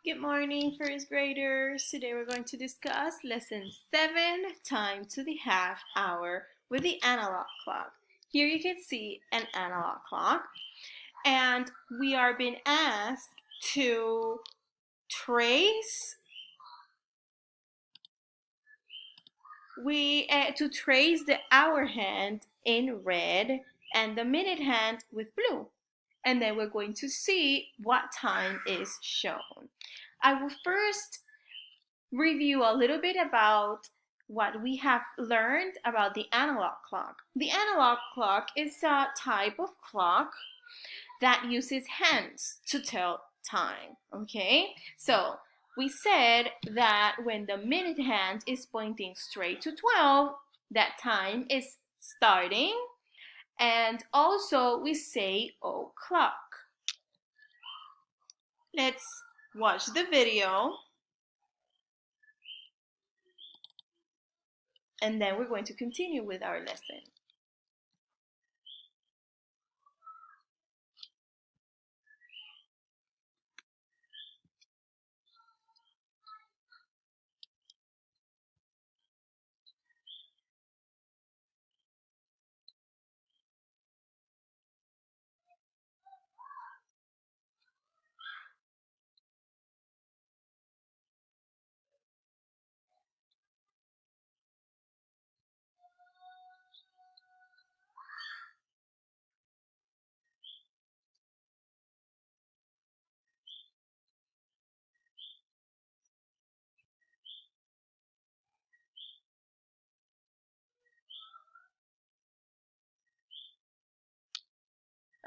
Good morning, first graders. Today we're going to discuss lesson 7, time to the half hour with the analog clock. Here you can see an analog clock, and we are being asked to trace the hour hand in red and the minute hand with blue. And then we're going to see what time is shown. I will first review a little bit about what we have learned about the analog clock. The analog clock is a type of clock that uses hands to tell time, okay? So we said that when the minute hand is pointing straight to 12, that time is starting, and also we say o'clock. Let's watch the video, and then we're going to continue with our lesson.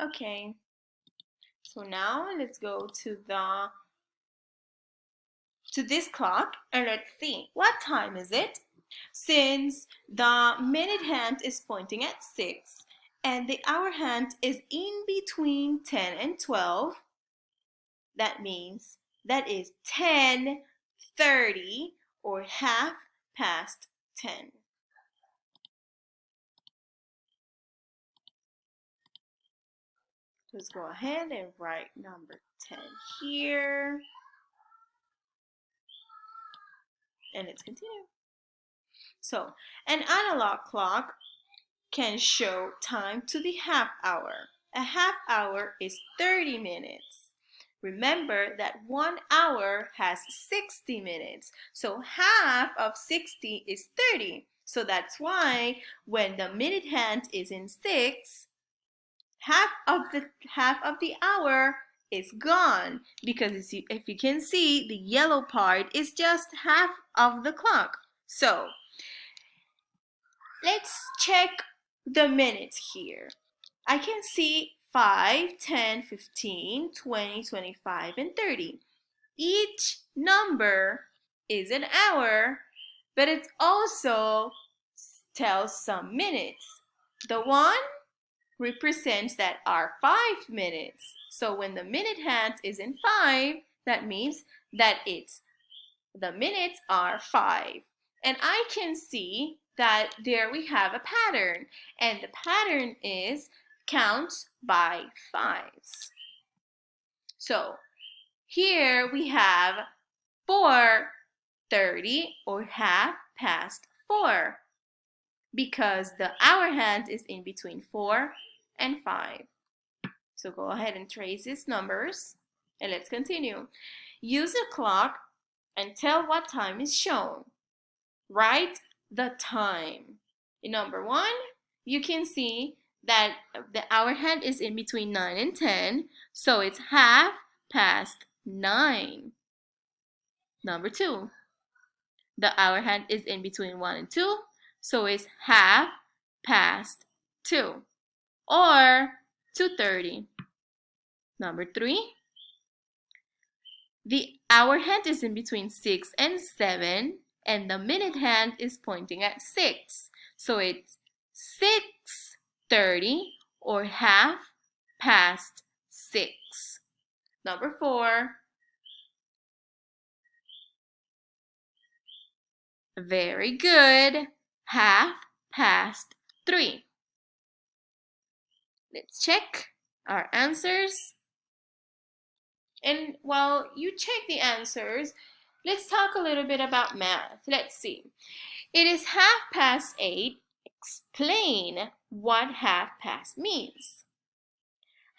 Okay, so now let's go to this clock and let's see what time is it. Since the minute hand is pointing at 6 and the hour hand is in between 10 and 12, that means that is 10:30 or half past 10. Let's go ahead and write number 10 here. And let's continue. So, an analog clock can show time to the half hour. A half hour is 30 minutes. Remember that 1 hour has 60 minutes. So half of 60 is 30. So that's why when the minute hand is in 6, half of the hour is gone, because if you can see, the yellow part is just half of the clock. So let's check the minutes here. I can see 5, 10, 15, 20, 25, and 30. Each number is an hour, but it also tells some minutes. The 1 represents that are 5 minutes. So when the minute hand is in 5, that means that the minutes are 5. And I can see that there we have a pattern, and the pattern is count by 5s. So here we have 4:30 or half past 4, because the hour hand is in between 4 and 5. So go ahead and trace these numbers, and let's continue. Use a clock and tell what time is shown. Write the time. In number 1, you can see that the hour hand is in between 9 and 10, so it's half past 9. Number 2, the hour hand is in between 1 and 2, so it's half past 2, or 2:30. Number 3, the hour hand is in between 6 and 7, and the minute hand is pointing at 6. So it's 6:30 or half past 6. Number 4, very good, half past 3. Let's check our answers. And while you check the answers, let's talk a little bit about math. Let's see. It is 8:30. Explain what 8:30 means.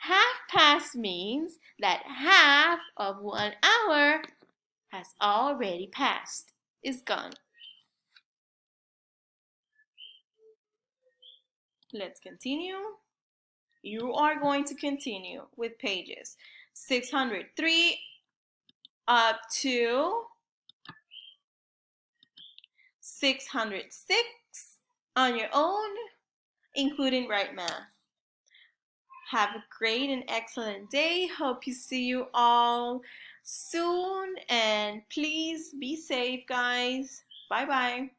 8:30 means that half of 1 hour has already passed. It's gone. Let's continue. You are going to continue with pages 603 up to 606 on your own, including right math. Have a great and excellent day. Hope you see you all soon, and please be safe, guys. Bye bye.